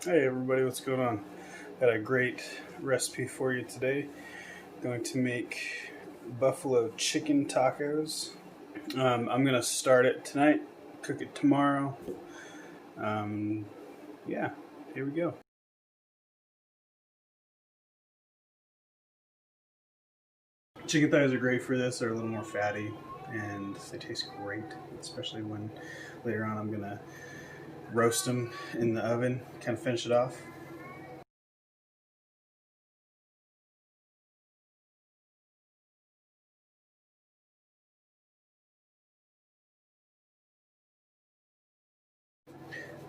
Hey everybody, what's going on? Got a great recipe for you today. Going to make buffalo chicken tacos. I'm gonna start it tonight, cook it tomorrow. Yeah, here we go. Chicken thighs are great for this. They're a little more fatty and they taste great, especially when later on I'm gonna roast them in the oven, kind of finish it off.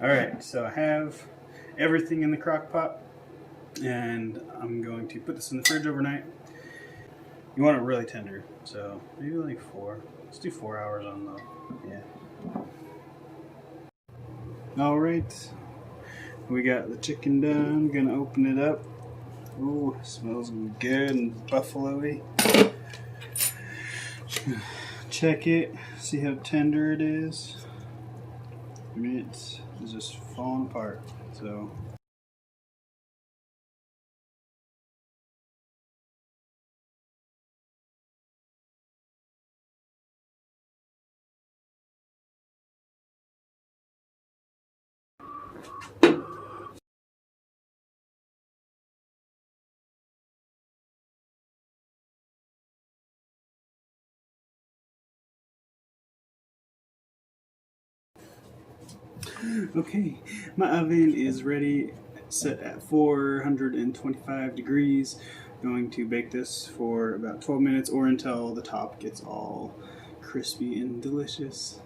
Alright, so I have everything in the crock pot and I'm going to put this in the fridge overnight. You want it really tender, so maybe like 4. Let's do 4 hours on the, yeah. Alright, we got the chicken done. Gonna open it up. Ooh, smells good and buffalo-y. Check it, see how tender it is. I mean, it's just falling apart, so. Okay, my oven is ready, set at 425 degrees. Going to bake this for about 12 minutes or until the top gets all crispy and delicious.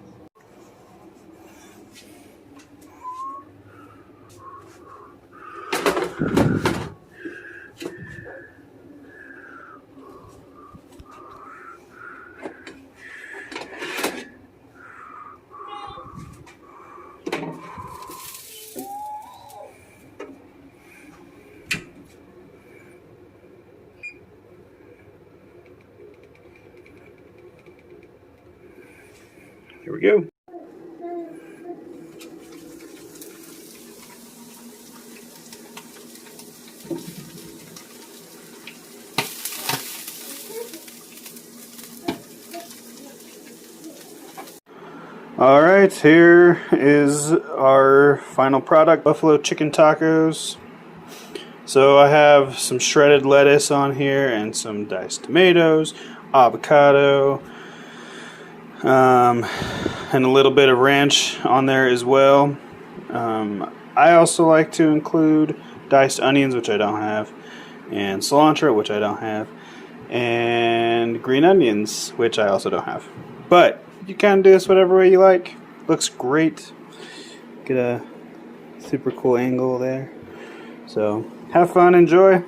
Here we go. Alright, here is our final product, buffalo chicken tacos. So I have some shredded lettuce on here and some diced tomatoes, avocado, and a little bit of ranch on there as well. I also like to include diced onions, which I don't have, and cilantro, which I don't have, and green onions, which I also don't have. But you can do this whatever way you like. Looks great. Get a super cool angle there. So have fun, enjoy.